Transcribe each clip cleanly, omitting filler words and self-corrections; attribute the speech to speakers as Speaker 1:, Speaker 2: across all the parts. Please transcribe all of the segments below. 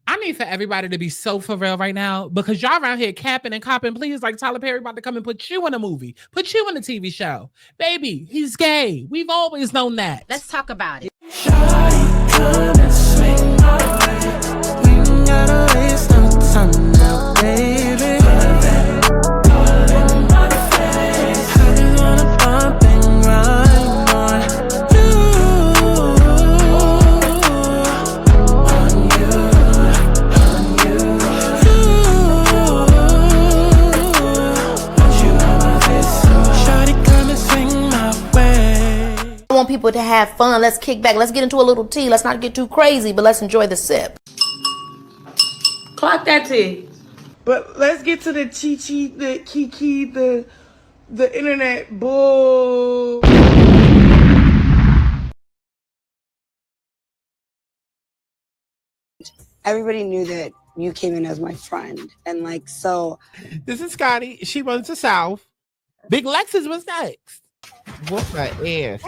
Speaker 1: I need for everybody to be so for real right now because y'all around here capping and copping. Please, like Tyler Perry about to come and put you in a movie, put you in a TV show. Baby, he's gay. We've always known that.
Speaker 2: Let's talk about it.
Speaker 3: Shawty, come and swing my way. We ain't gotta waste no time now, baby. Put that all in my face. I just wanna bump and grind on you.
Speaker 4: I want people to have fun. Let's kick back. Let's get into a little tea. Let's not get too crazy, but let's enjoy the sip.
Speaker 5: Clock that tea.
Speaker 6: But let's get to the chi-chi, the kiki, the internet bull.
Speaker 7: Everybody knew that you came in as my friend. And like, so.
Speaker 1: This is Scotty. She runs the South. Big Lexus was next. What's my ass?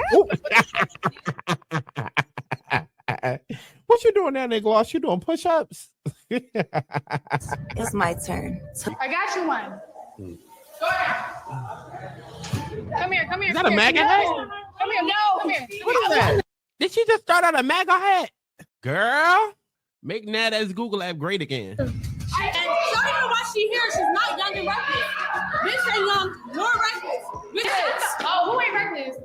Speaker 1: What you doing now, nigga? While you doing push-ups?
Speaker 4: It's my turn.
Speaker 8: I got you one. Go ahead. Come here.
Speaker 1: Is that a MAGA hat?
Speaker 8: Come here. No. Come here.
Speaker 1: What is that? Did she just start out a MAGA hat? Girl, make that as Google app great again.
Speaker 8: And show her what she hears. She's not young and reckless. Bitch ain't young, nor reckless. Oh, who ain't reckless?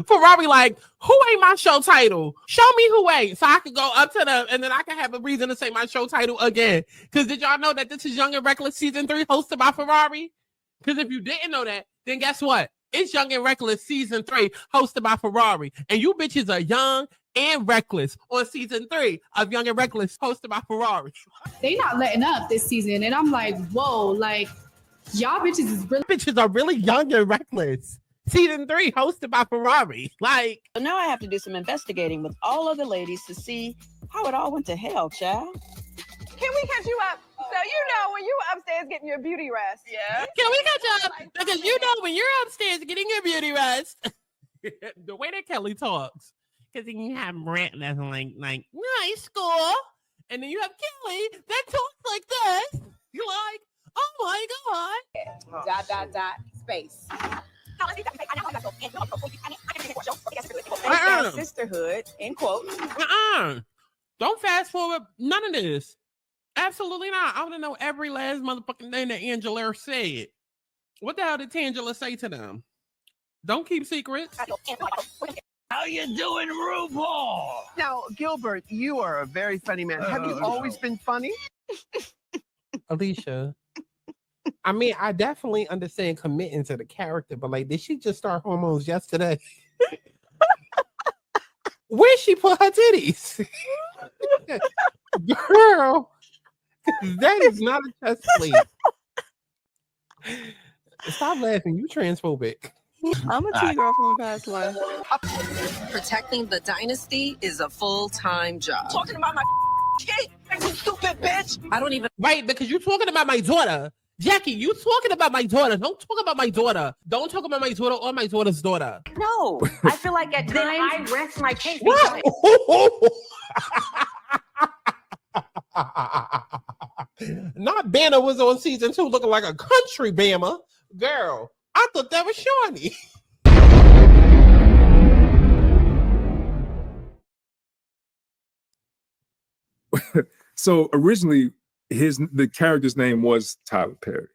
Speaker 1: Ferrari, like, who ain't my show title? Show me who ain't, so I can go up to them, and then I can have a reason to say my show title again. Because did y'all know that this is Young and Reckless Season 3 hosted by Ferrari? Because if you didn't know that, then guess what? It's Young and Reckless Season 3 hosted by Ferrari. And you bitches are young and reckless on Season 3 of Young and Reckless hosted by Ferrari.
Speaker 8: They not letting up this season, and I'm like, whoa, like, y'all bitches is really...
Speaker 1: Bitches are really young and reckless. Season 3 hosted by Ferrari. Like,
Speaker 5: So now I have to do some investigating with all of the ladies to see how it all went to hell, child.
Speaker 9: Can we catch you up? So you know when you were upstairs getting your beauty rest. Yeah.
Speaker 1: Can we catch up? Because you know when you're upstairs getting your beauty rest, the way that Kelly talks, because then you have Brent that's like nice school, and then you have Kelly that talks like this. You're like, oh my god.
Speaker 9: Space.
Speaker 5: Sisterhood, in quotes.
Speaker 1: Don't fast forward none of this. Absolutely not. I want to know every last motherfucking thing that Angela said. What the hell did Tangela say to them? Don't keep secrets.
Speaker 10: How you doing, RuPaul?
Speaker 11: Now, Gilbert, you are a very funny man. Have you always been funny?
Speaker 1: Alicia, I mean, I definitely understand committing to the character, but like, did she just start hormones yesterday? Where she put her titties? Girl, that is not a chest plate. Stop laughing, you transphobic.
Speaker 5: I'm a T-girl from a past life.
Speaker 2: Protecting the dynasty is a full-time job.
Speaker 5: Talking about my kid, you stupid bitch.
Speaker 2: I don't even...
Speaker 1: Right, because you're talking about my daughter. Jackie, you talking about my daughter. Don't talk about my daughter. Don't talk about my daughter or my daughter's daughter.
Speaker 9: No, I feel like at times I rest my case.
Speaker 1: What? Not Banner was on Season 2 looking like a country Bama. Girl, I thought that was Shawnee.
Speaker 12: So originally, the character's name was Tyler Perry,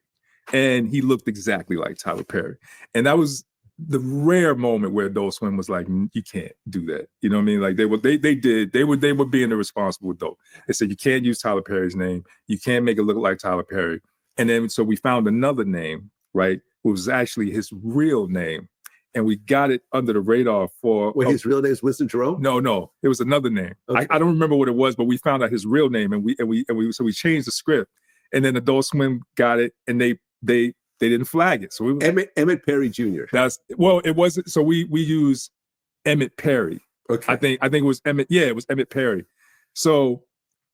Speaker 12: and he looked exactly like Tyler Perry. And that was the rare moment where Adult Swim was like, you can't do that. You know what I mean? Like they were being irresponsible with Dope. They said you can't use Tyler Perry's name. You can't make it look like Tyler Perry. And then so we found another name, right? It was actually his real name. And we got it under the radar for...
Speaker 13: Wait, his real name is Winston Jerome?
Speaker 12: No. It was another name.
Speaker 13: Okay.
Speaker 12: I don't remember what it was, but we found out his real name, and so we changed the script. And then Adult Swim got it, and they didn't flag it. So
Speaker 13: Emmett Perry Jr.
Speaker 12: It wasn't. So we used Emmett Perry.
Speaker 13: Okay.
Speaker 12: I think it was Emmett. Yeah, it was Emmett Perry. So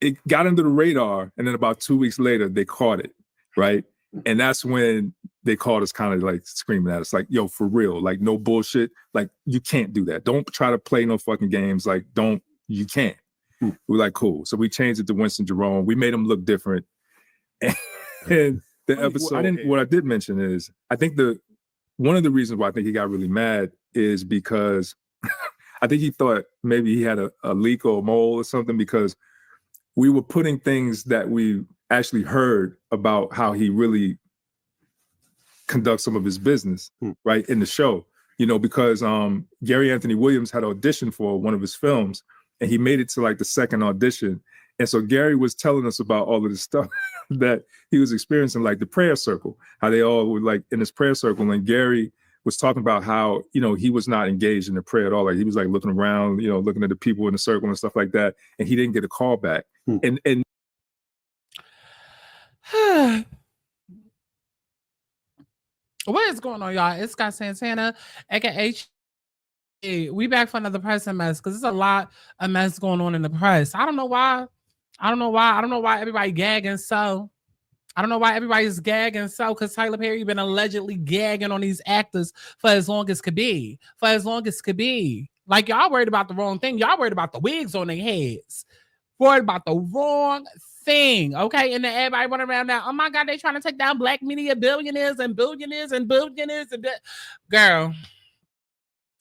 Speaker 12: it got under the radar, and then about 2 weeks later, they caught it, right? And that's when they called us kind of like screaming at us, like, yo, for real, like no bullshit. Like, you can't do that. Don't try to play no fucking games. Like, you can't. We were like, cool. So we changed it to Winston Jerome. We made him look different. And the episode, what I did mention is, I think one of the reasons why I think he got really mad is because I think he thought maybe he had a leak or a mole or something, because we were putting things that we actually heard about how he really conducts some of his business, right, in the show. You know, because Gary Anthony Williams had auditioned for one of his films, and he made it to like the second audition. And so Gary was telling us about all of this stuff that he was experiencing, like the prayer circle, how they all were like in this prayer circle. And Gary was talking about how, you know, he was not engaged in the prayer at all. Like he was like looking around, you know, looking at the people in the circle and stuff like that. And he didn't get a call back. And
Speaker 1: what is going on, y'all? It's Scott Santana, aka we back for another press and mess, because there's a lot of mess going on in the press. I don't know why everybody gagging so. I don't know why everybody's gagging so, because Tyler Perry been allegedly gagging on these actors for as long as could be. Like, y'all worried about the wrong thing. Y'all worried about the wigs on their heads. Worried about the wrong thing, okay? And then everybody running around now, oh my God, they trying to take down black media billionaires and billionaires and billionaires. Girl,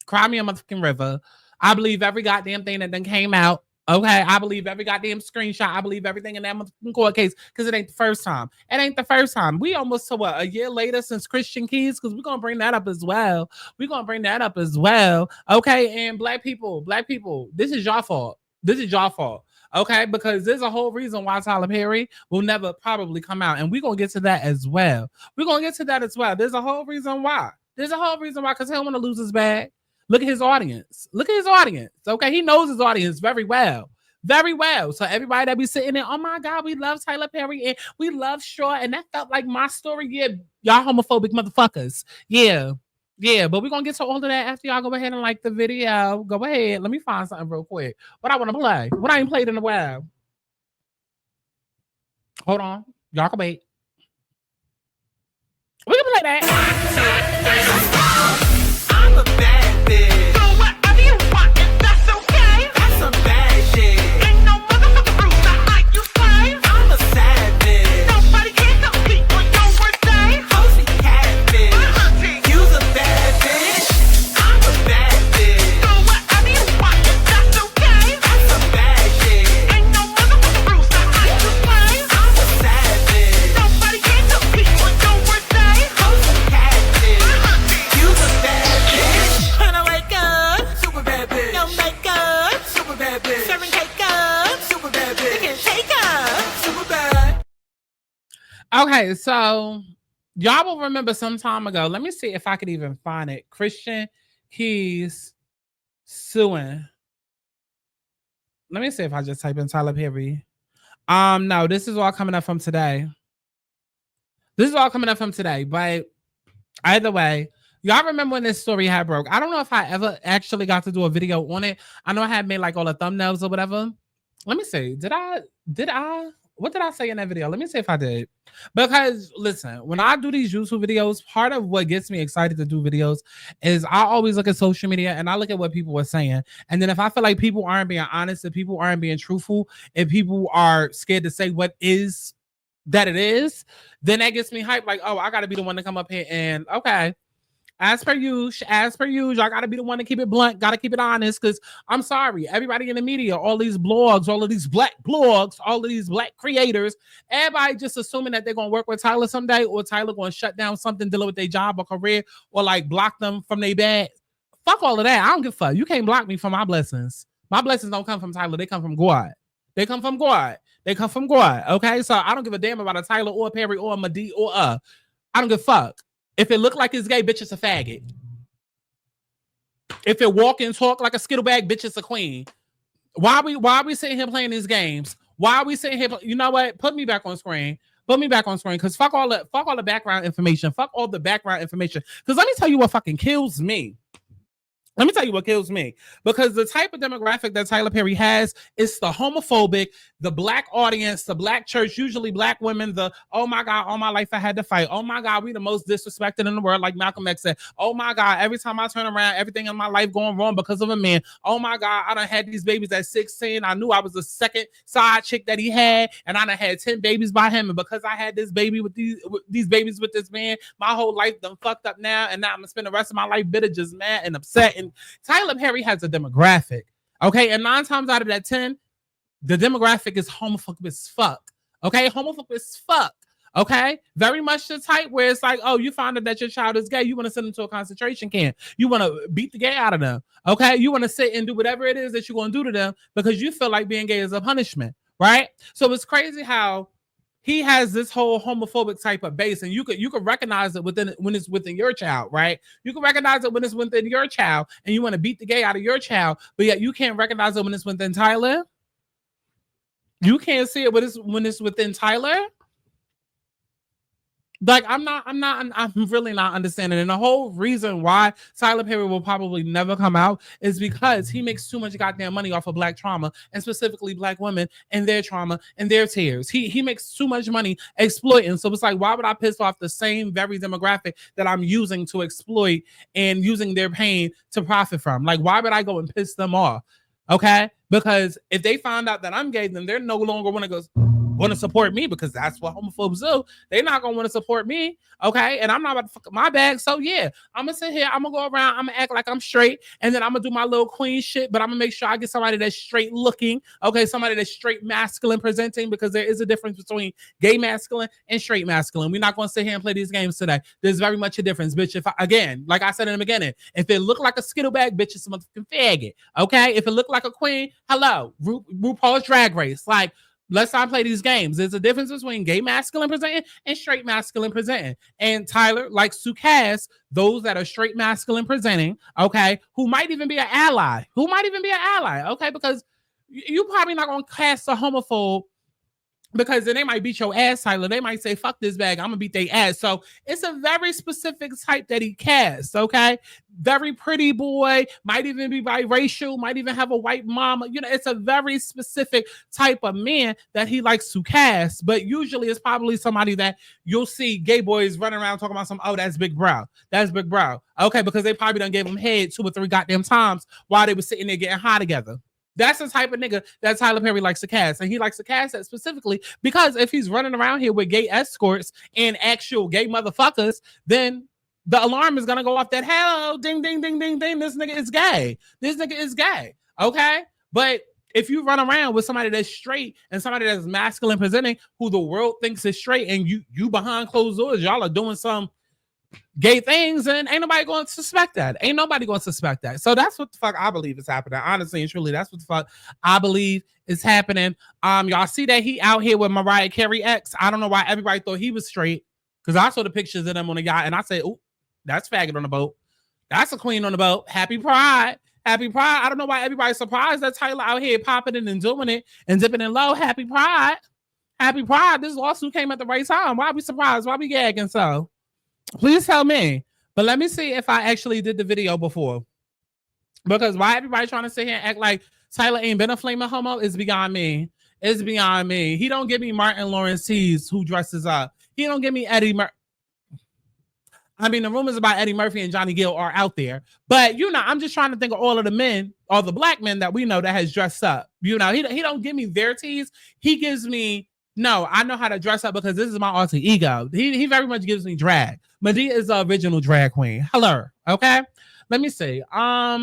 Speaker 1: cry me a motherfucking river. I believe every goddamn thing that then came out. Okay, I believe every goddamn screenshot. I believe everything in that motherfucking court case, because it ain't the first time. It ain't the first time. We almost to what, a year later since Christian Keys, because we're gonna bring that up as well. Okay, and black people, this is your fault. Okay, because there's a whole reason why Tyler Perry will never probably come out, and we're gonna get to that as well. There's a whole reason why. Because he don't want to lose his bag. Look at his audience. Okay, he knows his audience very well. So everybody that be sitting there, oh my God, we love Tyler Perry and we love Str8, and that felt like my story. Yeah, y'all homophobic motherfuckers. Yeah, but we're gonna get to all of that after y'all go ahead and like the video. Go ahead. Let me find something real quick. What I want to play. What I ain't played in a while. Hold on. Y'all can wait. We can play that.
Speaker 3: I'm a bad bitch. So whatever you want, that's okay. That's a bad shit. Ain't no motherfucking rules, not like you say. I'm a savage. Nobody can compete on your birthday. Hosty catfish. You's a bad bitch. I'm a bad bitch. So whatever you want, that's okay. That's a bad shit. Ain't no motherfucking rules, not like you say. I'm a savage. Nobody can compete on your birthday. Hosty catfish. You's a bad bitch. When I wake up, super bad bitch. No makeup, super bad bitch. Serving cake up, super bad bitch. You can take up, super bad.
Speaker 1: Okay, so y'all will remember some time ago. Let me see if I could even find it. Christian Keys suing. Let me see if I just type in Tyler Perry. No, this is all coming up from today. But either way, y'all remember when this story had broke? I don't know if I ever actually got to do a video on it. I know I had made like all the thumbnails or whatever. Let me see. What did I say in that video? Let me see if I did. Because listen, when I do these YouTube videos, part of what gets me excited to do videos is I always look at social media and I look at what people are saying. And then if I feel like people aren't being honest, if people aren't being truthful, if people are scared to say what is that it is, then that gets me hyped. Like, oh, I got to be the one to come up here and, okay, as per usual, y'all got to be the one to keep it blunt, got to keep it honest, because I'm sorry, everybody in the media, all these blogs, all of these black blogs, all of these black creators, everybody just assuming that they're going to work with Tyler someday, or Tyler going to shut down something dealing with their job or career, or like block them from their bag. Fuck all of that. I don't give a fuck. You can't block me from my blessings. My blessings don't come from Tyler. They come from God. Okay, so I don't give a damn about a Tyler or a Perry or a Madea or I don't give a fuck. If it look like it's gay, bitch, it's a faggot. If it walk and talk like a skittle bag, bitch, it's a queen. Why are we sitting here playing these games? Why are we sitting here? You know what? Put me back on screen. Because fuck all the background information. Because let me tell you what fucking kills me. Let me tell you what kills me, because the type of demographic that Tyler Perry has is the homophobic, the black audience, the black church, usually black women, the, oh my God, all my life I had to fight. Oh my God, we the most disrespected in the world, like Malcolm X said. Oh my God, every time I turn around, everything in my life going wrong because of a man. Oh my God, I done had these babies at 16. I knew I was the second side chick that he had, and I done had 10 babies by him. And because I had this baby with these babies with this man, my whole life done fucked up now, and now I'm gonna spend the rest of my life bitter, just mad and upset. And Tyler Perry has a demographic, okay? And 9 times out of that 10, the demographic is homophobic as fuck, okay? Homophobic as fuck, okay? Very much the type where it's like, oh, you found out that your child is gay, you want to send them to a concentration camp, you want to beat the gay out of them, okay? You want to sit and do whatever it is that you're going to do to them because you feel like being gay is a punishment, right? So it's crazy how he has this whole homophobic type of base, and you could recognize it when it's within your child, right? You can recognize it when it's within your child, and you want to beat the gay out of your child, but yet you can't recognize it when it's within Tyler. You can't see it when it's within Tyler. Like, I'm really not understanding. And the whole reason why Tyler Perry will probably never come out is because he makes too much goddamn money off of black trauma, and specifically black women and their trauma and their tears. He makes too much money exploiting. So it's like, why would I piss off the same very demographic that I'm using to exploit and using their pain to profit from? Like, why would I go and piss them off? Okay? Because if they find out that I'm gay, then they're no longer want to support me, because that's what homophobes do. They're not gonna want to support me, okay? And I'm not about to fuck up my bag. So yeah, I'm gonna sit here, I'm gonna go around, I'm gonna act like I'm straight, and then I'm gonna do my little queen shit, but I'm gonna make sure I get somebody that's straight looking, okay? Somebody that's straight masculine presenting, because there is a difference between gay masculine and straight masculine. We're not gonna sit here and play these games today. There's very much a difference, bitch. If again, like I said in the beginning, if it look like a skittle bag, bitch, it's a motherfucking faggot, okay? If it look like a queen, hello, RuPaul's Drag Race, like, let's not play these games. There's a difference between gay masculine presenting and straight masculine presenting. And Tyler likes to cast those that are straight masculine presenting, okay, who might even be an ally. Okay, because you probably not going to cast a homophobe, because then they might beat your ass, Tyler. They might say, fuck this bag, I'm gonna beat their ass. So it's a very specific type that he casts, okay? Very pretty boy, might even be biracial, might even have a white mama. You know, it's a very specific type of man that he likes to cast. But usually it's probably somebody that you'll see gay boys running around talking about oh, that's big bro. That's big bro. Okay, because they probably done gave him head 2 or 3 goddamn times while they were sitting there getting high together. That's the type of nigga that Tyler Perry likes to cast. And he likes to cast that specifically because if he's running around here with gay escorts and actual gay motherfuckers, then the alarm is going to go off that, hello, ding, ding, ding, ding, ding, this nigga is gay. This nigga is gay, okay? But if you run around with somebody that's straight and somebody that's masculine presenting, who the world thinks is straight, and you behind closed doors, y'all are doing some gay things, and ain't nobody going to suspect that. Ain't nobody going to suspect that. So that's what the fuck I believe is happening. Honestly and truly, that's what the fuck I believe is happening. Y'all see that he out here with Mariah Carey ex. I don't know why everybody thought he was straight, because I saw the pictures of them on the yacht, and I said, oh, that's faggot on the boat. That's a queen on the boat. Happy Pride. Happy Pride. I don't know why everybody's surprised that Tyler out here popping it and doing it and dipping in low. Happy Pride. Happy Pride. This lawsuit came at the right time. Why are we surprised? Why are we gagging so? Please tell me. But let me see if I actually did the video before. Because why everybody trying to sit here and act like Tyler ain't been a flaming homo is beyond me. It's beyond me. He don't give me Martin Lawrence Tees who dresses up. He don't give me Eddie Murphy. I mean, the rumors about Eddie Murphy and Johnny Gill are out there. But, you know, I'm just trying to think of all of the men, all the black men that we know that has dressed up. You know, he don't give me their tees. He gives me, no, I know how to dress up because this is my alter ego. He very much gives me drag. Madea is the original drag queen. Hello. Okay. Let me see. I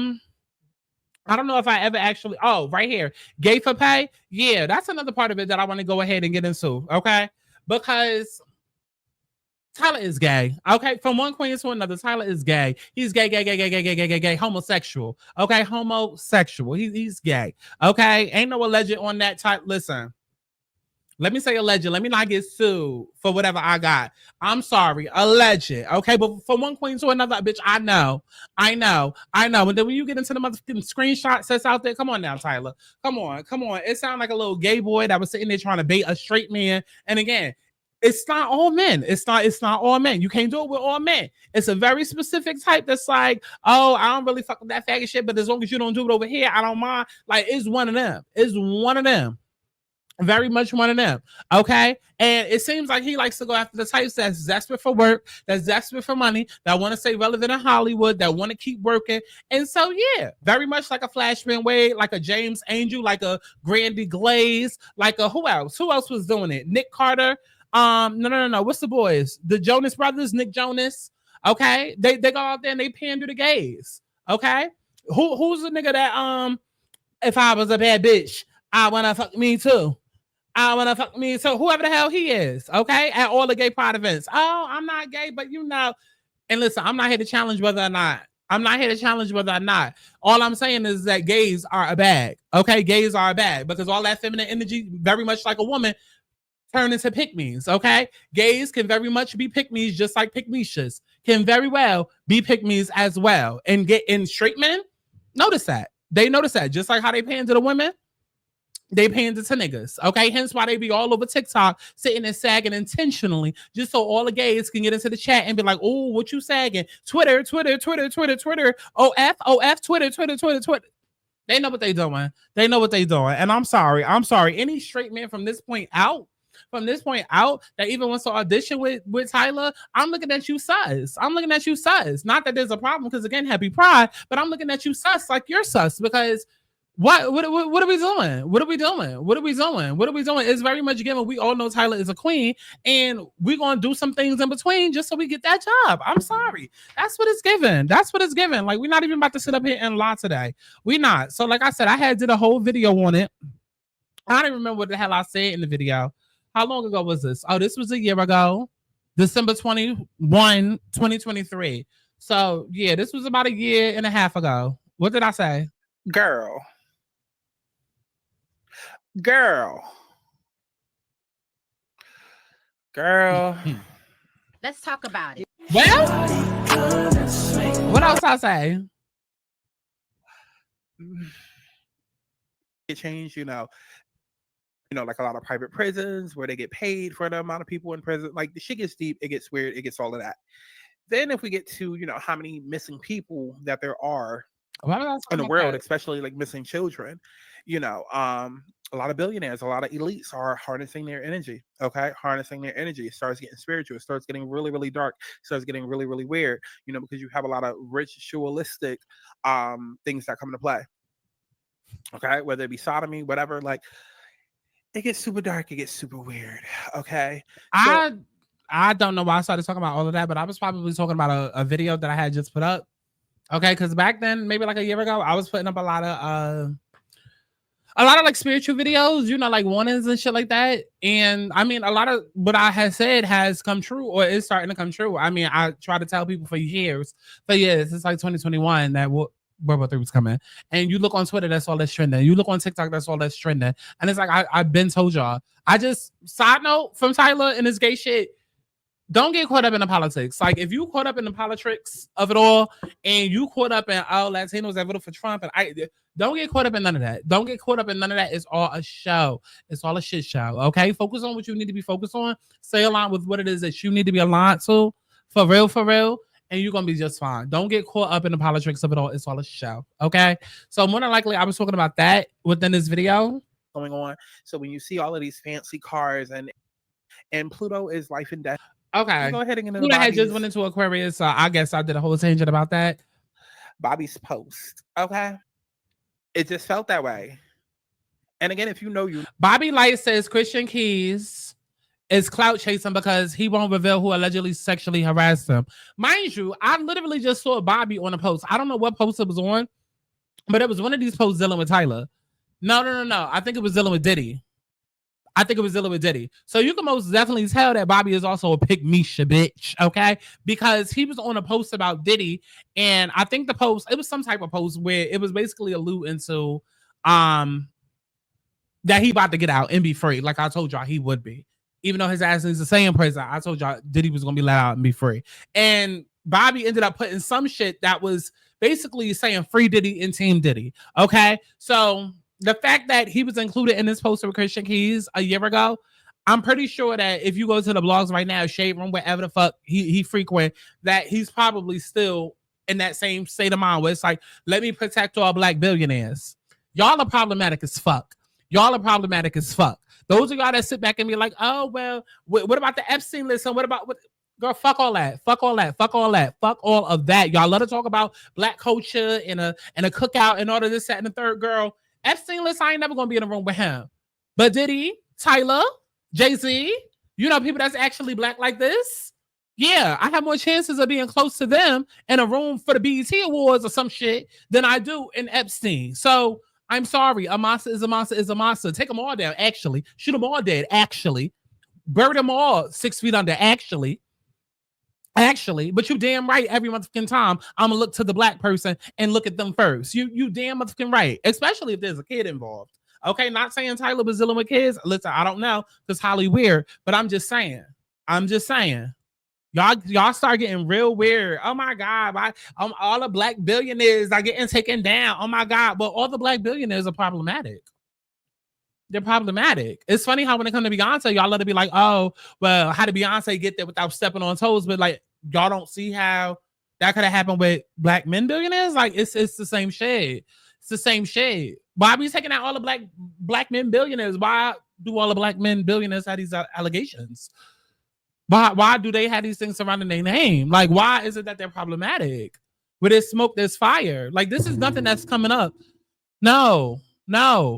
Speaker 1: don't know if I ever actually, oh, right here. Gay for pay. Yeah, that's another part of it that I want to go ahead and get into. Okay. Because Tyler is gay. Okay. From one queen to another, Tyler is gay. He's gay, homosexual. Okay. Homosexual. He's gay. Okay. Ain't no alleged on that type. Listen. Let me say alleged. Let me not get sued for whatever I got. I'm sorry. Alleged. Okay. But from one queen to another, bitch, I know. And then when you get into the motherfucking screenshots that's out there, come on now, Tyler. Come on. It sounds like a little gay boy that was sitting there trying to bait a straight man. And again, It's not all men. It's not all men. You can't do it with all men. It's a very specific type that's like, oh, I don't really fuck with that faggot shit, but as long as you don't do it over here, I don't mind. Like, it's one of them. It's one of them. Very much one of them. Okay. And it seems like he likes to go after the types that's desperate for work, that's desperate for money, that want to stay relevant in Hollywood, that want to keep working. And so, yeah, very much like a Flashman Wade, like a James Angel, like a Grandy Glaze, like a who else? Who else was doing it? Nick Carter. No. What's the boys? The Jonas Brothers, Nick Jonas. Okay. They go out there and they pander to gays. Okay. Who's the nigga that if I was a bad bitch, I wanna fuck me too. I wanna fuck me too. Whoever the hell he is, okay, at all the gay pride events. Oh, I'm not gay, but you know. And listen, I'm not here to challenge whether or not. All I'm saying is that gays are a bag. Okay, gays are a bag because all that feminine energy, very much like a woman, turn into pick-me's, okay? Gays can very much be pick-me's just like pick-me's can very well be pick-me's as well. And get in straight men, notice that. They notice that. Just like how they pander to women, they pander to niggas, okay? Hence why they be all over TikTok sitting and sagging intentionally just so all the gays can get into the chat and be like, oh, what you sagging? Twitter. OF, Twitter. They know what they doing. And I'm sorry. Any straight man from this point out that even wants to audition with Tyler, I'm looking at you sus. Not that there's a problem because again, happy pride, but I'm looking at you sus like you're sus because what are we doing? It's very much given. We all know Tyler is a queen and we're going to do some things in between just so we get that job. I'm sorry. That's what it's given. Like, we're not even about to sit up here and lie today. We're not. So like I said, I did a whole video on it. I don't remember what the hell I said in the video. How long ago was this? Oh, this was a year ago, December 21, 2023. So yeah, this was about a year and a half ago. What did I say?
Speaker 14: Girl.
Speaker 15: Let's talk about it.
Speaker 1: Well, what else I say?
Speaker 14: It changed, you know, like a lot of private prisons where they get paid for the amount of people in prison. Like the shit gets deep, it gets weird, it gets all of that. Then if we get to, how many missing people that there are in the world, especially like missing children, a lot of billionaires, a lot of elites are harnessing their energy. Okay. It starts getting spiritual. It starts getting really, really dark. It starts getting really, really weird, because you have a lot of ritualistic things that come into play. Okay. Whether it be sodomy, whatever, like it gets super dark. It gets super weird. Okay.
Speaker 1: So, I don't know why I started talking about all of that, but I was probably talking about a video that I had just put up. Okay. Cause back then, maybe like a year ago, I was putting up a lot of like spiritual videos, like warnings and shit like that. And I mean, a lot of what I had said has come true or is starting to come true. I mean, I try to tell people for years, it's like 2021 that World War III was coming. And you look on Twitter, that's all that's trending. You look on TikTok, that's all that's trending. And it's like, I've been told y'all. Side note from Tyler and his gay shit, don't get caught up in the politics. Like, if you caught up in the politics of it all and you caught up in all Latinos that voted for Trump, and don't get caught up in none of that. It's all a show. It's all a shit show. Okay? Focus on what you need to be focused on. Stay aligned with what it is that you need to be aligned to. For real. And you're going to be just fine. Don't get caught up in the politics of it all. It's all a show. Okay? So more than likely, I was talking about that within this video.
Speaker 14: Going on. So when you see all of these fancy cars and Pluto is life and death.
Speaker 1: Okay.
Speaker 14: Go ahead and get into
Speaker 1: Pluto had just went into Aquarius, so I guess I did a whole tangent about that.
Speaker 14: Bobby's post. Okay. It just felt that way. And again, if you know you.
Speaker 1: Bobby Light says Christian Keys is clout chasing because he won't reveal who allegedly sexually harassed him. Mind you, I literally just saw Bobby on a post. I don't know what post it was on, but it was one of these posts dealing with Tyler. No. I think it was dealing with Diddy. So you can most definitely tell that Bobby is also a pick-me-sha bitch, okay? Because he was on a post about Diddy, and I think the post, it was some type of post where it was basically alluding to that he about to get out and be free, like I told y'all he would be. Even though his ass is the same prison, I told y'all Diddy was going to be let out and be free. And Bobby ended up putting some shit that was basically saying free Diddy and Team Diddy, okay? So the fact that he was included in this poster with Christian Keys a year ago, I'm pretty sure that if you go to the blogs right now, Shade Room, wherever the fuck he frequent, that he's probably still in that same state of mind where it's like, let me protect all black billionaires. Y'all are problematic as fuck. Y'all are problematic as fuck. Those of y'all that sit back and be like, oh, well, what about the Epstein list? And what about what? Girl, fuck all that. Fuck all that. Fuck all that. Fuck all of that. Y'all love to talk about black culture and a cookout and all of this, that, and the third. Girl, Epstein list, I ain't never gonna be in a room with him. But Diddy, Tyler, Jay-Z, you know, people that's actually black like this. Yeah, I have more chances of being close to them in a room for the BET Awards or some shit than I do in Epstein. So I'm sorry. A monster is a monster is a monster. Take them all down, actually. Shoot them all dead, actually. Bury them all 6 feet under, actually. Actually, but you damn right every motherfucking time I'm gonna look to the black person and look at them first. You damn motherfucking right, especially if there's a kid involved. Okay, not saying Tyler was dealing with kids. Listen, I don't know because Holly weird, but I'm just saying. Y'all start getting real weird. Oh my God, all the black billionaires are getting taken down. Oh my God, but all the black billionaires are problematic. They're problematic. It's funny how when it comes to Beyonce, y'all let it be like, oh, well, how did Beyonce get there without stepping on toes? But like, y'all don't see how that could have happened with black men billionaires. Like, it's the same shade. It's the same shade. Why are we taking out all the black men billionaires? Why do all the black men billionaires have these allegations? Why do they have these things surrounding their name? Like, why is it that they're problematic? Where there's smoke, there's fire. Like, this is nothing that's coming up. No.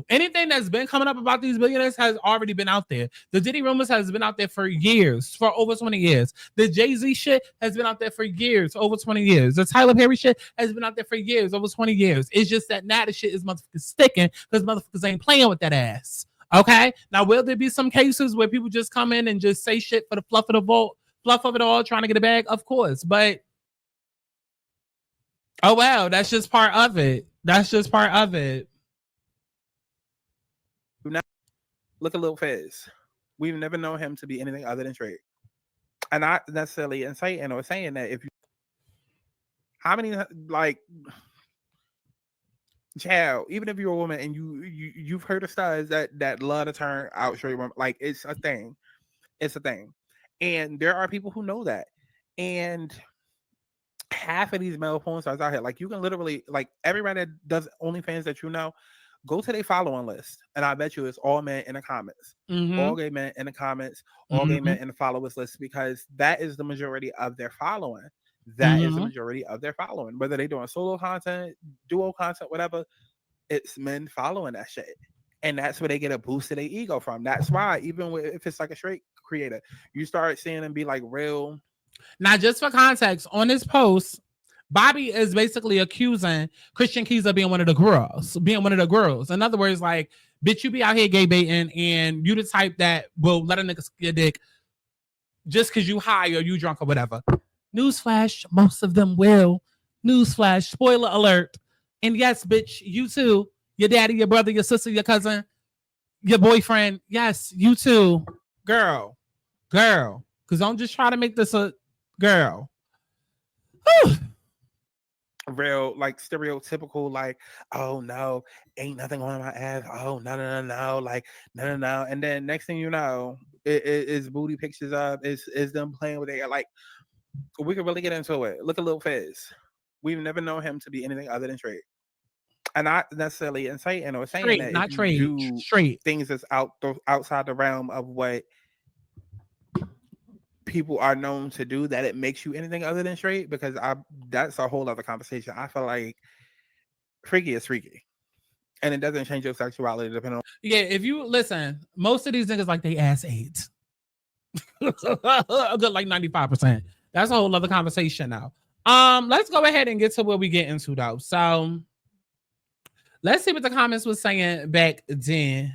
Speaker 1: Anything that's been coming up about these billionaires has already been out there. The Diddy rumors has been out there for years, for over 20 years. The Jay-Z shit has been out there for years, over 20 years. The Tyler Perry shit has been out there for years, over 20 years. It's just that now the shit is motherfuckers sticking because motherfuckers ain't playing with that ass. Okay? Now, will there be some cases where people just come in and just say shit for the fluff of it all, trying to get a bag? Of course. But, oh, well, that's just part of it.
Speaker 14: Now, look at Lil Fizz. We've never known him to be anything other than straight. And not necessarily inciting or saying that if you, how many, like, child, even if you're a woman and you've heard of stars that love to turn out straight women, like, it's a thing. And there are people who know that. And half of these male porn stars out here, like, you can literally, like, everybody that does OnlyFans that you know, go to their following list, and I bet you it's all men in the comments, all gay men in the comments, all gay men in the followers list, because that is the majority of their following. Is the majority of their following. Whether they're doing solo content, duo content, whatever, it's men following that shit. And that's where they get a boost to their ego from. That's why, even if it's like a straight creator, you start seeing them be like real.
Speaker 1: Now, just for context, on this post, Bobby is basically accusing Christian Keys of being one of the girls. In other words, like, bitch, you be out here gay baiting and you the type that will let a nigga suck your dick just because you high or you drunk or whatever. Newsflash, most of them will. Newsflash, spoiler alert. And yes, bitch, you too. Your daddy, your brother, your sister, your cousin, your boyfriend. Yes, you too. Girl. Because don't just try to make this a girl. Whew.
Speaker 14: Real, like, stereotypical, like, oh no, ain't nothing on my ass. Oh no, like, no. And then next thing you know, it's booty pictures up. It's them playing with it. Like, we could really get into it. Look at Lil Fizz. We've never known him to be anything other than straight. And not necessarily inciting or saying that
Speaker 1: not straight
Speaker 14: things that's outside the realm of what people are known to do, that it makes you anything other than straight, because that's a whole other conversation. I feel like freaky is freaky, and it doesn't change your sexuality depending on.
Speaker 1: Yeah, if you listen, most of these niggas like they ass AIDS. A good like 95%. That's a whole other conversation now. Let's go ahead and get to what we get into though. So let's see what the comments was saying back then.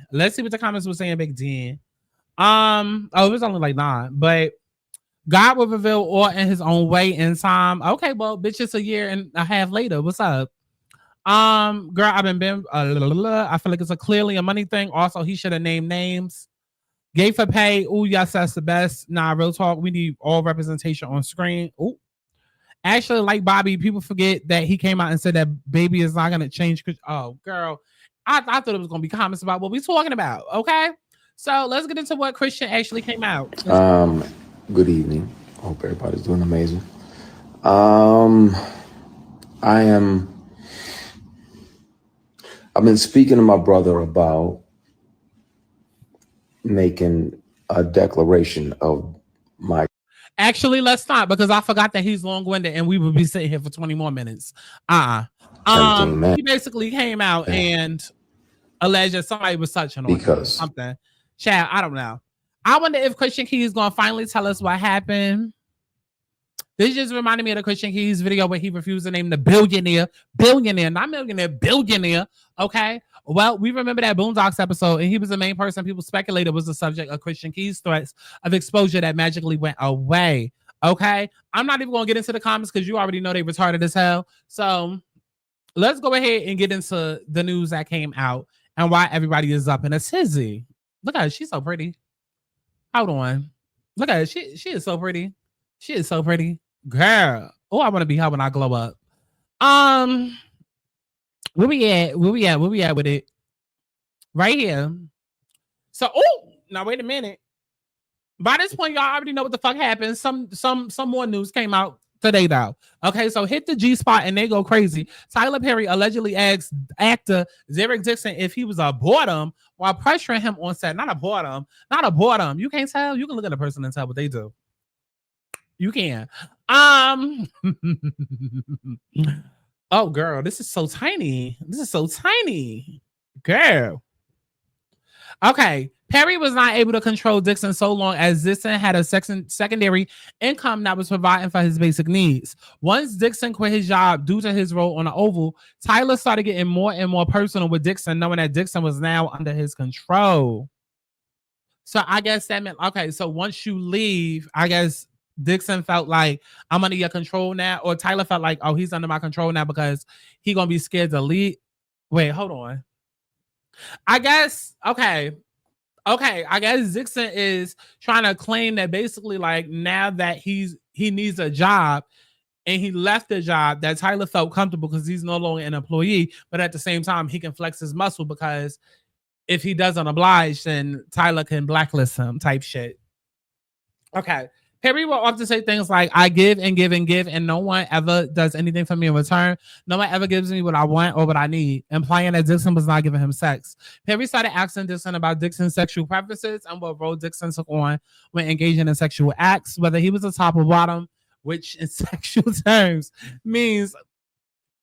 Speaker 1: Oh, it was only like 9, but God will reveal all in his own way in time. Okay, well, bitch, it's a year and a half later. What's up? Girl, I feel like it's clearly a money thing. Also, he should have named names. Gay for pay. Ooh, yes, that's the best. Nah, real talk. We need all representation on screen. Ooh. Actually, like Bobby, people forget that he came out and said that baby is not going to change. Oh, girl. I thought it was going to be comments about what we're talking about. Okay. So let's get into what Christian actually came out.
Speaker 15: Good evening. Hope everybody's doing amazing. I've been speaking to my brother about making a declaration of my.
Speaker 1: Actually, let's not, because I forgot that he's long-winded and we would be sitting here for 20 more minutes. He basically came out and alleged that somebody was touching on him or something. Chad, I don't know. I wonder if Christian Key is going to finally tell us what happened. This just reminded me of the Christian Keys video where he refused to name the billionaire, not millionaire, billionaire. Okay. Well, we remember that Boondocks episode, and he was the main person people speculated was the subject of Christian Keys' threats of exposure that magically went away. Okay. I'm not even going to get into the comments because you already know they retarded as hell. So let's go ahead and get into the news that came out and why everybody is up in a tizzy. Look at her. She's so pretty. Hold on. Look at her. She is so pretty. She is so pretty. Girl. Oh, I want to be her when I glow up. Where we at with it? Right here. So, oh, now wait a minute. By this point, y'all already know what the fuck happened. Some more news came out today, though. Okay, so hit the G spot and they go crazy. Tyler Perry allegedly asked actor Derek Dixon if he was a boredom while pressuring him on set. Not a boredom. You can't tell. You can look at a person and tell what they do. You can. Oh, girl, this is so tiny. Girl. Okay. Perry was not able to control Dixon so long as Dixon had a secondary income that was providing for his basic needs. Once Dixon quit his job due to his role on the Oval, Tyler started getting more and more personal with Dixon, knowing that Dixon was now under his control. So I guess that meant, okay, so once you leave, I guess Dixon felt like I'm under your control now, or Tyler felt like, oh, he's under my control now because he gonna be scared to leave. Wait, hold on. I guess, okay, I guess Dixon is trying to claim that basically, like, now that he needs a job and he left the job, that Tyler felt comfortable because he's no longer an employee, but at the same time, he can flex his muscle because if he doesn't oblige, then Tyler can blacklist him type shit. Okay. Perry will often say things like, I give and give and give, and no one ever does anything for me in return. No one ever gives me what I want or what I need, implying that Dixon was not giving him sex. Perry started asking Dixon about Dixon's sexual preferences and what role Dixon took on when engaging in sexual acts, whether he was a top or bottom, which in sexual terms means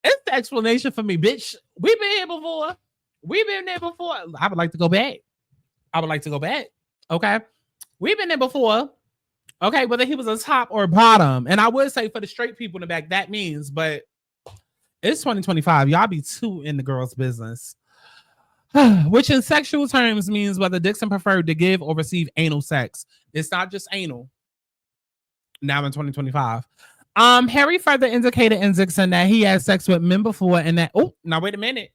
Speaker 1: it's the explanation for me, bitch. We've been here before. We've been there before. I would like to go back. Okay. We've been there before. Okay, whether he was a top or bottom. And I would say for the straight people in the back, that means, but it's 2025. Y'all be too in the girl's business. Which in sexual terms means whether Dixon preferred to give or receive anal sex. It's not just anal. Now in 2025. Harry further indicated in Dixon that he had sex with men before and that, oh, now wait a minute.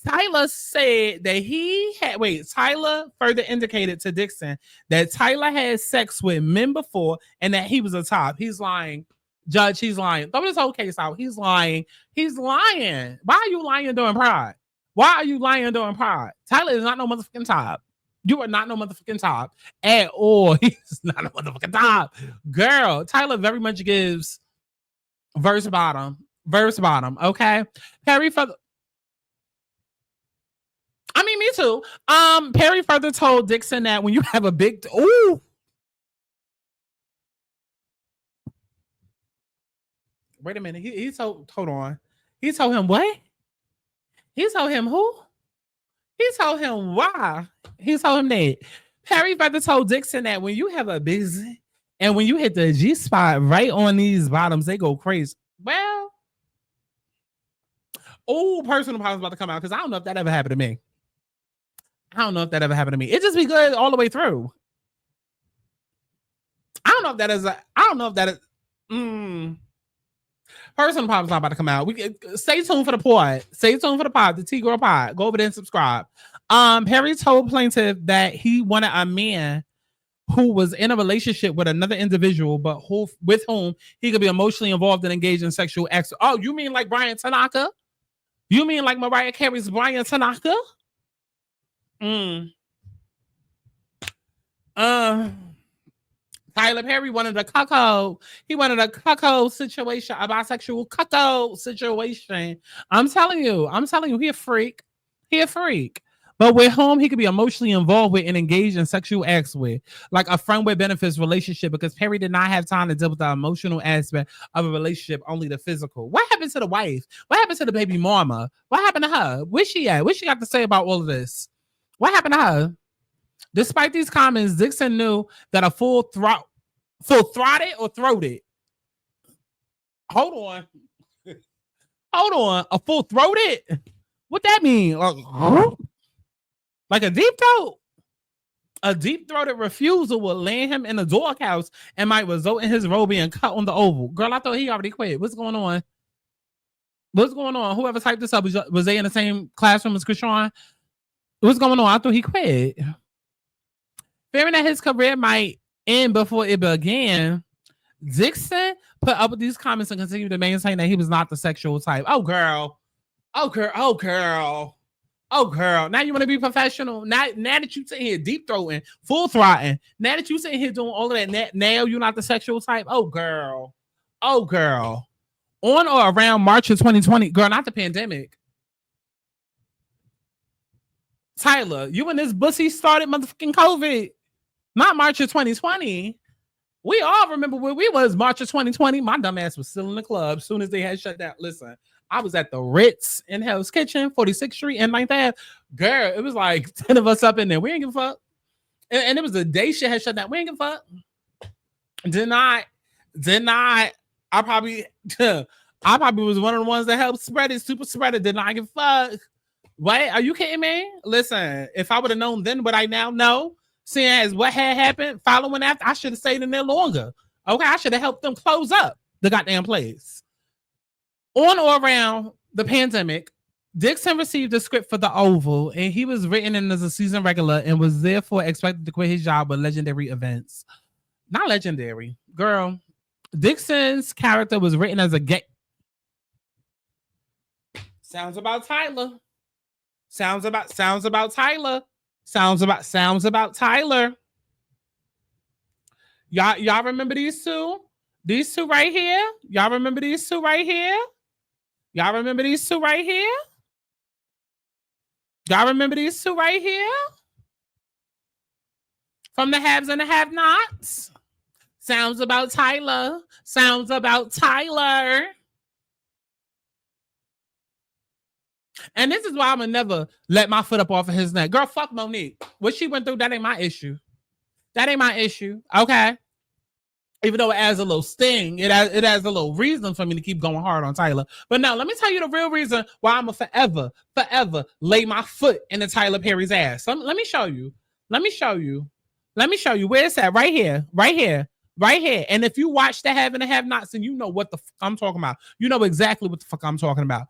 Speaker 1: Tyler said that Tyler further indicated to Dixon that Tyler had sex with men before and that he was a top. He's lying. Judge, he's lying. Throw this whole case out. He's lying. Why are you lying during Pride? Tyler is not no motherfucking top. You are not no motherfucking top at all. He's not a motherfucking top. Girl, Tyler very much gives verse bottom. Okay? Perry further... I mean, me too. Perry further told Dixon that when you have a big... Ooh. Wait a minute. He told... Hold on. He told him what? He told him who? He told him why? He told him that. Perry further told Dixon that when you have a busy and when you hit the G spot right on these bottoms, they go crazy. Well... Oh, personal problems about to come out because I don't know if that ever happened to me. It just be good all the way through. I don't know if that is. Personal problems not about to come out. Stay tuned for the pod. The T-Girl pod. Go over there and subscribe. Perry told plaintiff that he wanted a man who was in a relationship with another individual, but with whom he could be emotionally involved and engaged in sexual acts. Oh, you mean like Brian Tanaka? You mean like Mariah Carey's Brian Tanaka? Tyler Perry wanted a cuckold. He wanted a cuckold situation, a bisexual cuckold situation. I'm telling you, he a freak. He a freak. But with whom he could be emotionally involved with and engaged in sexual acts with, like a friend with benefits relationship, because Perry did not have time to deal with the emotional aspect of a relationship, only the physical. What happened to the wife? What happened to the baby mama? What happened to her? Where's she at? What she got to say about all of this? What happened to her? Despite these comments, Dixon knew that a full-throated or throated? Hold on. A full-throated? What that mean? Like a deep throat? A deep-throated refusal will land him in the doghouse and might result in his role being cut on the oval. Girl, I thought he already quit. What's going on? Whoever typed this up, was they in the same classroom as Krishan? What's going on? I thought he quit. Fearing that his career might end before it began, Dixon put up with these comments and continued to maintain that he was not the sexual type. Oh, girl. Now you want to be professional? Now that you sitting here deep throating, full throttling, now that you sitting here doing all of that, now you're not the sexual type? Oh, girl. On or around March of 2020, girl, not the pandemic. Tyler, you and this bussy started motherfucking COVID. Not March of 2020. We all remember where we was March of 2020. My dumb ass was still in the club as soon as they had shut down. Listen, I was at the Ritz in Hell's Kitchen, 46th Street and 9th Ave. Girl, it was like 10 of us up in there. We ain't give a fuck. And it was the day shit had shut down. We ain't give a fuck. Did not. I probably was one of the ones that helped spread it. Super spreader. Did not give a fuck. Wait, are you kidding me? Listen, if I would have known then what I now know, seeing as what had happened following after, I should have stayed in there longer. Okay, I should have helped them close up the goddamn place. On or around the pandemic, Dixon received a script for The Oval, and he was written in as a season regular and was therefore expected to quit his job with legendary events. Not legendary, girl. Dixon's character was written as a gay. Sounds about Tyler. Y'all remember these two? These two right here? Y'all remember these two right here? Y'all remember these two right here? Y'all remember these two right here? From the haves and the have-nots? Sounds about Tyler. Sounds about Tyler. And this is why I'm gonna never let my foot up off of his neck. Girl, fuck Monique. What she went through, that ain't my issue. That ain't my issue. Okay. Even though it adds a little sting, it adds a little reason for me to keep going hard on Tyler. But now, let me tell you the real reason why I'm gonna forever lay my foot into Tyler Perry's ass. Let me show you. Let me show you. Where it's at. Right here. And if you watch the Have and the Have-Nots, then you know what the fuck I'm talking about. You know exactly what the fuck I'm talking about.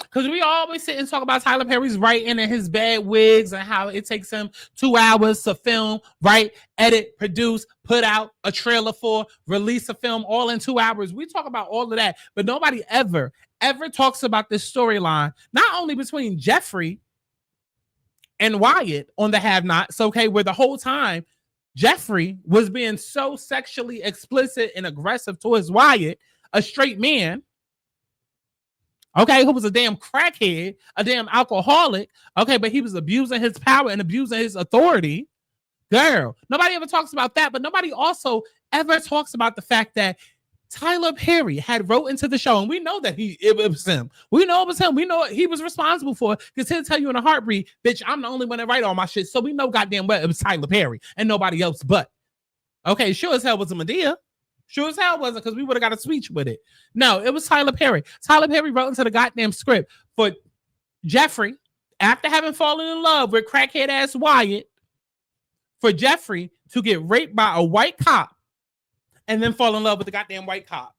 Speaker 1: Because we always sit and talk about Tyler Perry's writing and his bad wigs and how it takes him 2 hours to film, write, edit, produce, put out a trailer for, release a film all in 2 hours. We talk about all of that, but nobody ever talks about this storyline, not only between Jeffrey and Wyatt on the Have-Nots, okay, where the whole time Jeffrey was being so sexually explicit and aggressive towards Wyatt, a straight man, okay, who was a damn crackhead, a damn alcoholic, okay, but he was abusing his power and abusing his authority. Girl, nobody ever talks about that, but nobody also ever talks about the fact that Tyler Perry had wrote into the show, and we know that it was him. We know it was him. We know he was responsible for it, because he'll tell you in a heartbeat, bitch, I'm the only one that write all my shit. So we know goddamn well it was Tyler Perry and nobody else but. Okay, sure as hell was a Madea. Sure as hell wasn't, because we would have got a speech with it. No, it was Tyler Perry. Tyler Perry wrote into the goddamn script for Jeffrey, after having fallen in love with crackhead ass Wyatt, for Jeffrey to get raped by a white cop and then fall in love with the goddamn white cop.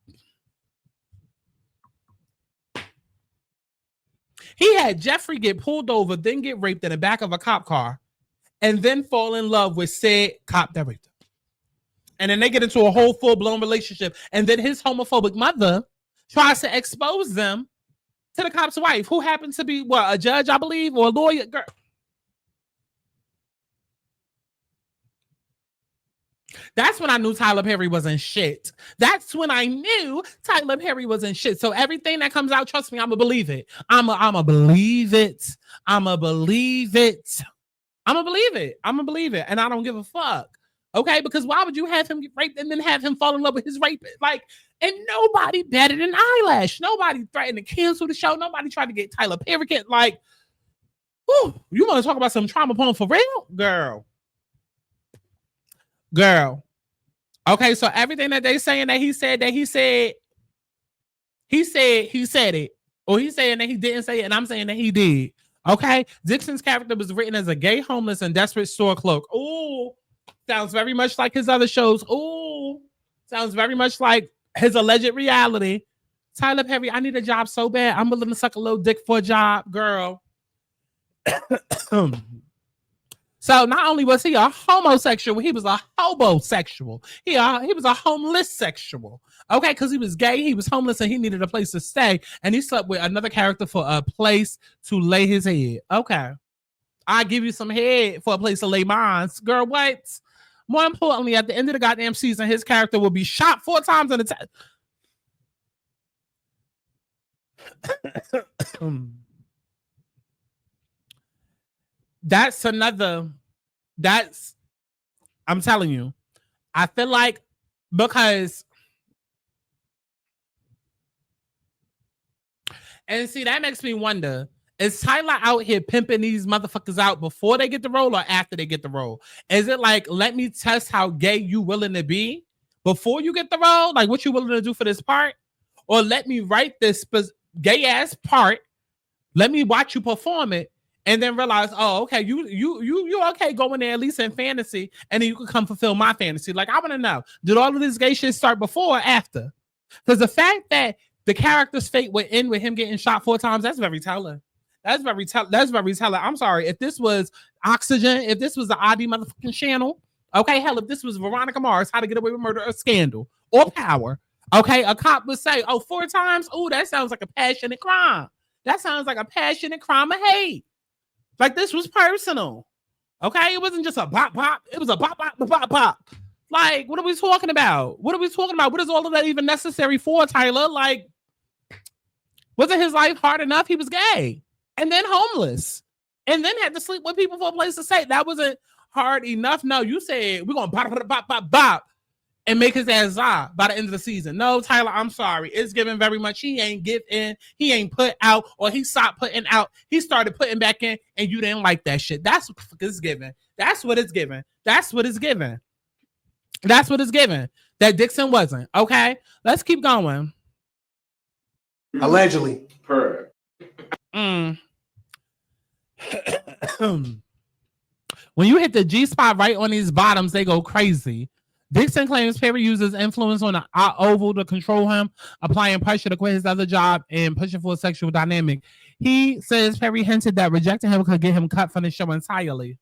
Speaker 1: He had Jeffrey get pulled over, then get raped in the back of a cop car, and then fall in love with said cop that raped him. And then they get into a whole full-blown relationship. And then his homophobic mother tries to expose them to the cop's wife, who happens to be, a judge, I believe, or a lawyer. Girl, That's when I knew Tyler Perry wasn't shit. That's when I knew Tyler Perry wasn't shit. So everything that comes out, trust me, I'ma believe it. I'ma believe it. I'ma believe it. I'ma believe it. I'ma believe it. And I don't give a fuck. Okay? Because why would you have him get raped and then have him fall in love with his rapist? Like, and nobody better than Eyelash. Nobody threatened to cancel the show. Nobody tried to get Tyler Perry. Like, whew, you want to talk about some trauma porn for real? Girl. Okay, so everything that they saying that he said it. Or he's saying that he didn't say it, and I'm saying that he did. Okay? Dixon's character was written as a gay, homeless, and desperate store clerk. Ooh, sounds very much like his other shows. Ooh, sounds very much like his alleged reality. Tyler Perry, I need a job so bad. I'm willing to suck a little dick for a job, girl. So not only was he a homosexual, he was a hobosexual. He was a homeless sexual. Okay, because he was gay, he was homeless, and he needed a place to stay. And he slept with another character for a place to lay his head. Okay. I give you some head for a place to lay mine. Girl, what? More importantly, at the end of the goddamn season, his character will be shot 4 times in the I'm telling you, I feel like because, and see, that makes me wonder, is Tyler out here pimping these motherfuckers out before they get the role or after they get the role? Is it like, let me test how gay you willing to be before you get the role? Like, what you willing to do for this part? Or let me write this gay ass part, let me watch you perform it, and then realize, oh, okay, you okay going there at least in fantasy, and then you can come fulfill my fantasy. Like, I want to know, did all of this gay shit start before or after? Because the fact that the character's fate would end with him getting shot 4 times, that's very telling. That's very telling. I'm sorry, if this was Oxygen, if this was the ID motherfucking channel, okay, hell, if this was Veronica Mars, How to Get Away with Murder or Scandal or Power, okay, a cop would say, oh, 4 times? Oh, that sounds like a passionate crime. That sounds like a passionate crime of hate. Like, this was personal. Okay? It wasn't just a bop, bop. It was a bop, bop, bop, bop. Like, what are we talking about? What are we talking about? What is all of that even necessary for, Tyler? Like, wasn't his life hard enough? He was gay. And then homeless. And then had to sleep with people for a place to stay. That wasn't hard enough. No, you said, we're going to bop, bop, bop, bop, bop. And make his ass die by the end of the season. No, Tyler, I'm sorry. It's given very much. He ain't give in. He ain't put out, or he stopped putting out. He started putting back in, and you didn't like that shit. That's what it's given. That's what it's given. That's what it's given. That's what it's given. That Dixon wasn't. Okay? Let's keep going.
Speaker 16: Allegedly.
Speaker 1: When you hit the G spot right on these bottoms, they go crazy. Dixon claims Perry uses influence on the oval to control him, applying pressure to quit his other job and pushing for a sexual dynamic. He says Perry hinted that rejecting him could get him cut from the show entirely.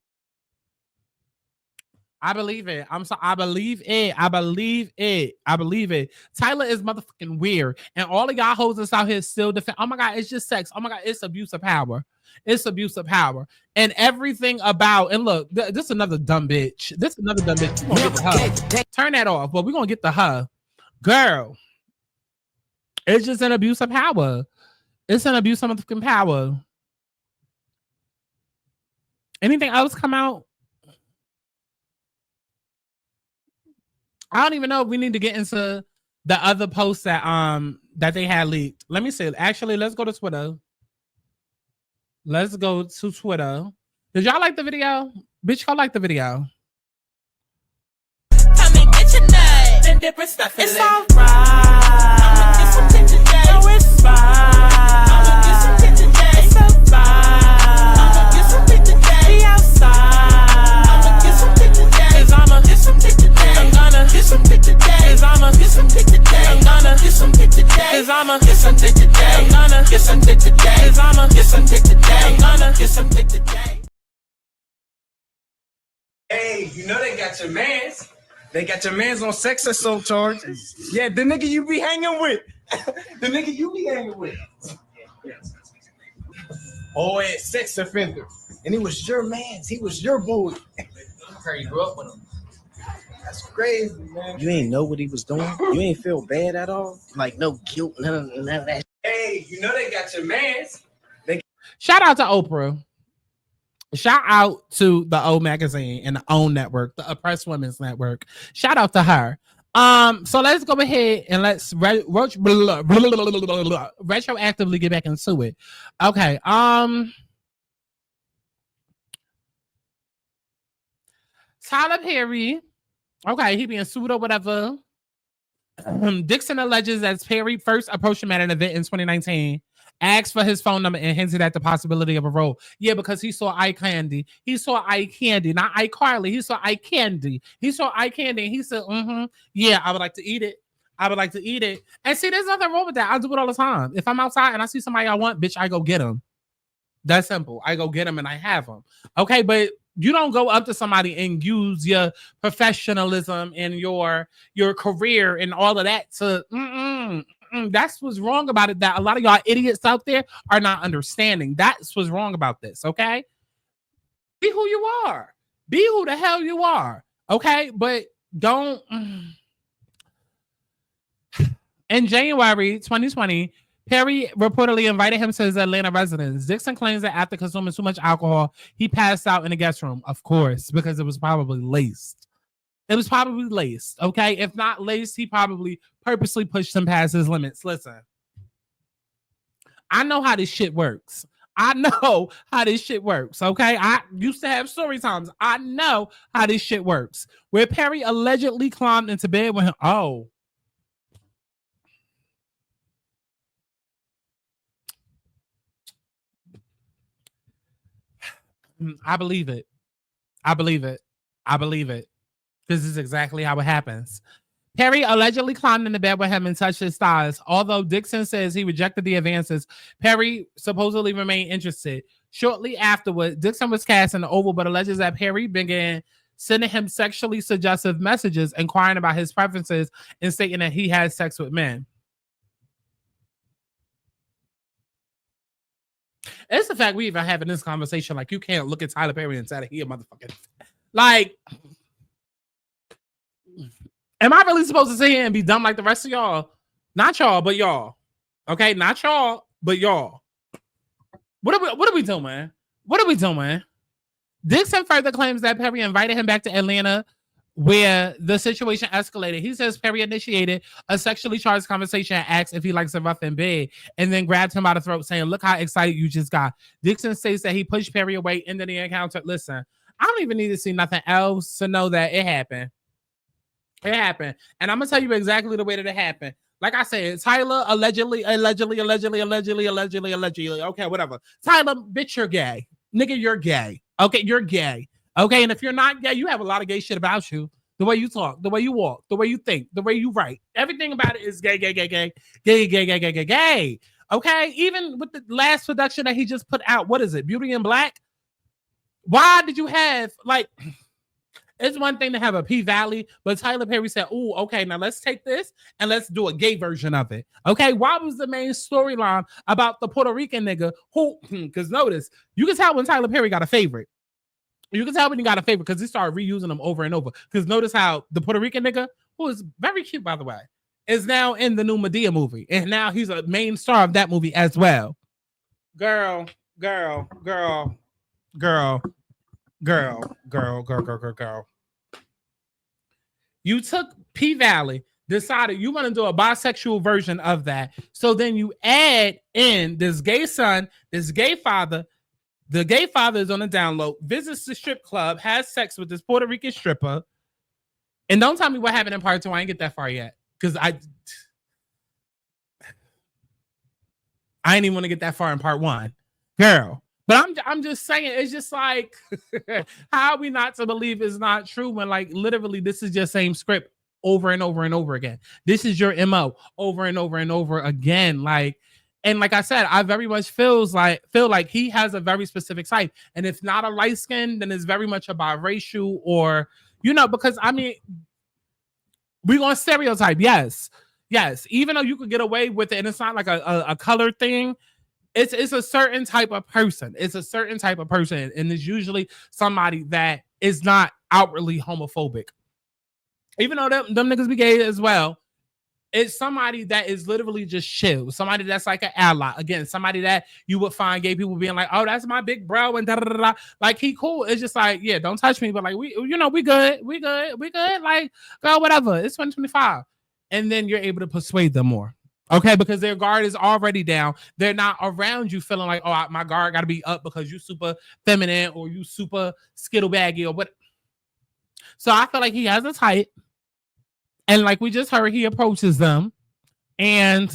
Speaker 1: I believe it. I believe it. I believe it. I believe it. Tyler is motherfucking weird. And all of y'all hoes that's out here still defend. Oh my God, it's just sex. Oh my God, it's abuse of power. It's abuse of power. And everything about, and look, this is another dumb bitch. This is another dumb bitch. We're gonna get the her. Turn that off, but we're gonna get the her. Girl. It's just an abuse of power. It's an abuse of motherfucking power. Anything else come out? I don't even know if we need to get into the other posts that that they had leaked. Let me see. Actually, let's go to Twitter. Let's go to Twitter. Did y'all like the video? Bitch, y'all like the video.
Speaker 3: Come and get your nut. Then different stuff. It's all right. I'ma get some tit today. Oh, it's fine. I'ma get some tit today. It's so fine. I'ma get some tit today. Be outside. I'ma get some tit today. 'Cause I'ma get some tit today. I'm gonna get some tit today. 'Cause I'ma get some tit today. I'm gonna get some tit today. 'Cause I'ma get some tit today. I'm gonna get some tit today. 'Cause I'ma get some tit today. I'm gonna get some tit today.
Speaker 16: Hey, you know they got your mans. They got your mans on sex assault charges. Yeah, the nigga you be hanging with. The nigga you be hanging with. Oh, yeah, sex offender. And he was your mans. He was your boy. You grew up with him. That's crazy, man. You ain't know what he was doing. You ain't feel bad at all. Like no guilt, none of that. Hey, you know they got your mans.
Speaker 1: Shout out to Oprah. Shout out to the O Magazine and the OWN Network, the Oppressed Women's Network. Shout out to her. So let's go ahead and let's retroactively get back into it. Okay. Tyler Perry. Okay, he being sued or whatever. Dixon alleges that Perry first approached him at an event in 2019, asked for his phone number, and hinted at the possibility of a role. Yeah, because he saw eye candy. He saw eye candy, not iCarly. He saw eye candy. He saw eye candy, and he said, yeah, I would like to eat it. I would like to eat it. And see, there's nothing wrong with that. I do it all the time. If I'm outside and I see somebody I want, bitch, I go get them. That's simple. I go get them and I have them. Okay, but you don't go up to somebody and use your professionalism and your career and all of that to that's what's wrong about it, that a lot of y'all idiots out there are not understanding. That's what's wrong about this. Okay, be who you are. Be who the hell you are. Okay, but don't. In January 2020, Perry reportedly invited him to his Atlanta residence. Dixon claims that after consuming too much alcohol, he passed out in the guest room. Of course, because it was probably laced. It was probably laced, okay? If not laced, he probably purposely pushed him past his limits. Listen, I know how this shit works. I know how this shit works, okay? I used to have story times. I know how this shit works. Where Perry allegedly climbed into bed with him. Oh. I believe it. I believe it. I believe it. This is exactly how it happens. Perry allegedly climbed into bed with him and touched his thighs. Although Dixon says he rejected the advances, Perry supposedly remained interested. Shortly afterward, Dixon was cast in the Oval, but alleges that Perry began sending him sexually suggestive messages, inquiring about his preferences and stating that he had sex with men. It's the fact we even having this conversation. Like, you can't look at Tyler Perry and say that he a motherfucker. Like, am I really supposed to sit here and be dumb like the rest of y'all? Not y'all, but y'all. Okay, not y'all, but y'all. What are we doing, man? What are we doing? Dixon further claims that Perry invited him back to Atlanta, where the situation escalated. He says Perry initiated a sexually charged conversation and asked if he likes a rough in bed, and then grabbed him by the throat, saying, "Look how excited you just got." Dixon states that he pushed Perry away into the encounter. Listen, I don't even need to see nothing else to know that it happened. It happened. And I'm going to tell you exactly the way that it happened. Like I said, Tyler allegedly. Okay, whatever. Tyler, bitch, you're gay. Nigga, you're gay. Okay, you're gay. Okay, and if you're not gay, you have a lot of gay shit about you. The way you talk, the way you walk, the way you think, the way you write. Everything about it is gay. Okay, even with the last production that he just put out, what is it? Beauty in Black? Why did you have, like, it's one thing to have a P-Valley, but Tyler Perry said, "Ooh, okay, now let's take this and let's do a gay version of it." Okay, why was the main storyline about the Puerto Rican nigga who, because notice, you can tell when Tyler Perry got a favorite. You can tell when he got a favorite because he started reusing them over and over. Because notice how the Puerto Rican nigga, who is very cute, by the way, is now in the new Madea movie. And now he's a main star of that movie as well. Girl. You took P-Valley, decided you want to do a bisexual version of that. So then you add in this gay son, this gay father. The gay father is on the download, visits the strip club, has sex with this Puerto Rican stripper. And don't tell me what happened in part 2. I ain't get that far yet. Because I ain't even want to get that far in part 1. Girl. But I'm just saying, it's just like, how are we not to believe it's not true when, like, literally this is your same script over and over and over again. This is your MO over and over and over again. Like, and like I said, I very much feel like he has a very specific type. And if not a light skin, then it's very much a biracial, or, you know, because I mean, we're going to stereotype. Yes. Even though you could get away with it and it's not like a color thing, it's a certain type of person. It's a certain type of person. And it's usually somebody that is not outwardly homophobic. Even though them niggas be gay as well, it's somebody that is literally just chill. Somebody that's like an ally. Again, somebody that you would find gay people being like, oh, that's my big bro, and da da da da. Like, he cool. It's just like, yeah, don't touch me, but like, we good. Like, girl, whatever. It's 2025. And then you're able to persuade them more. Okay, because their guard is already down. They're not around you feeling like, oh, my guard got to be up because you super feminine or you super skittle baggy or what. So I feel like he has a type. And like we just heard, he approaches them. And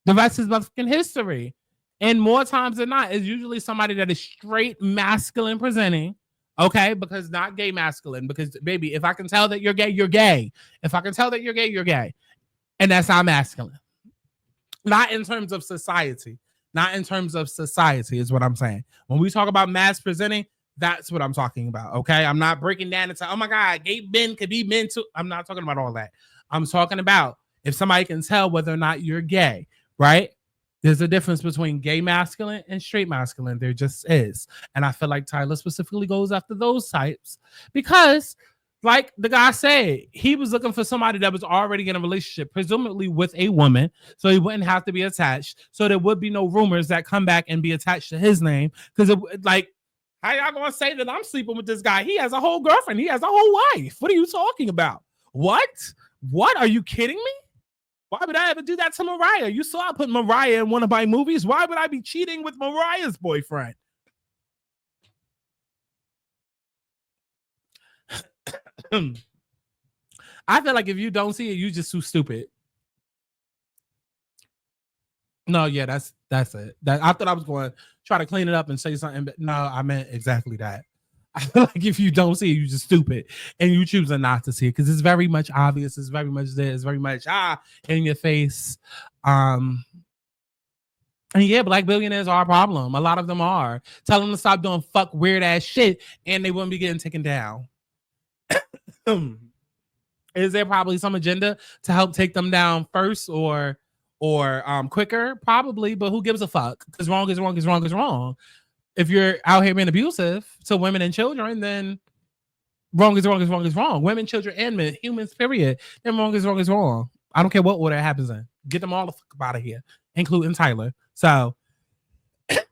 Speaker 1: the rest is motherfucking history. And more times than not, it's usually somebody that is straight masculine presenting. Okay, because not gay masculine. Because, baby, if I can tell that you're gay, you're gay. If I can tell that you're gay, you're gay. And that's not masculine. Not in terms of society. Not in terms of society is what I'm saying. When we talk about mass presenting, that's what I'm talking about, okay? I'm not breaking down into, oh my God, gay men could be men too. I'm not talking about all that. I'm talking about if somebody can tell whether or not you're gay, right? There's a difference between gay masculine and straight masculine. There just is. And I feel like Tyler specifically goes after those types because, like the guy said, he was looking for somebody that was already in a relationship, presumably with a woman, so he wouldn't have to be attached. So there would be no rumors that come back and be attached to his name. Because, like, how y'all gonna say that I'm sleeping with this guy? He has a whole girlfriend. He has a whole wife. What are you talking about? What? What? Are you kidding me? Why would I ever do that to Mariah? You saw I put Mariah in one of my movies. Why would I be cheating with Mariah's boyfriend? I feel like if you don't see it, you just too stupid. No, yeah, that's it. I thought I was going to try to clean it up and say something, but no, I meant exactly that. I feel like if you don't see it, you're just stupid, and you choosing not to see it because it's very much obvious. It's very much there. It's very much in your face. And yeah, black billionaires are a problem. A lot of them are. Tell them to stop doing fuck weird ass shit, and they wouldn't be getting taken down. Is there probably some agenda to help take them down first or quicker? Probably, but who gives a fuck? Because wrong is wrong is wrong is wrong. If you're out here being abusive to women and children, then wrong is wrong is wrong is wrong. Women, children, and men, humans, period. Then wrong is wrong is wrong. I don't care what order it happens in. Get them all the fuck out of here, including Tyler. So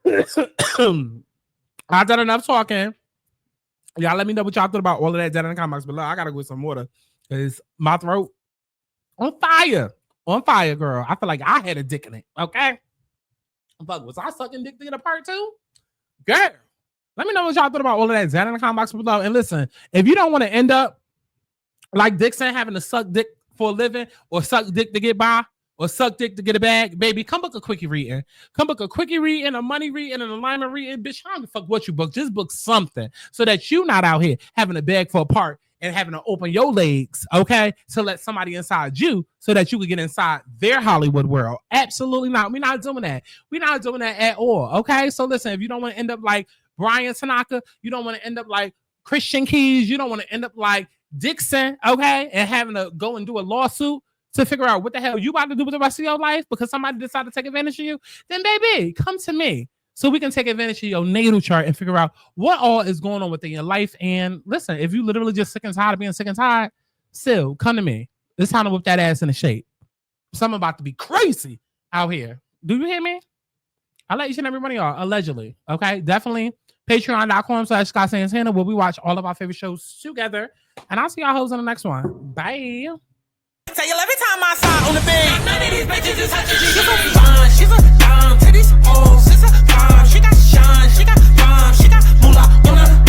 Speaker 1: I've done enough talking. Y'all let me know what y'all thought about all of that down in the comments below. I gotta go with some water because my throat on fire. On fire, girl. I feel like I had a dick in it. Okay. Fuck, was I sucking dick to get a part two? Girl. Let me know what y'all thought about all of that down in the comments below. And listen, if you don't want to end up like Dixon having to suck dick for a living or suck dick to get by or suck dick to get a bag, baby, come book a quickie reading. Come book a quickie reading, a money reading, an alignment reading. Bitch, I don't give a fuck what you book. Just book something so that you not out here having a bag for a part and having to open your legs, okay, to let somebody inside you so that you can get inside their Hollywood world. Absolutely not. We're not doing that. We're not doing that at all, okay? So listen, if you don't want to end up like Brian Tanaka, you don't want to end up like Christian Keys, you don't want to end up like Dixon, okay, and having to go and do a lawsuit to figure out what the hell you about to do with the rest of your life because somebody decided to take advantage of you, then baby, come to me. So we can take advantage of your natal chart and figure out what all is going on within your life. And listen, if you literally just sick and tired of being sick and tired, still come to me. It's time to whip that ass in the shape. Something about to be crazy out here. Do you hear me? I let each and every one of y'all, allegedly. Okay, definitely. Patreon.com/Santana where we watch all of our favorite shows together. And I'll see y'all hoes on the next one. Bye.
Speaker 3: Tell you every time I saw on the bed, none of these bitches is touching. She's a fine, she's a dime to these hoes. It's a bomb. She got shine, she got bomb, she got moolah on her.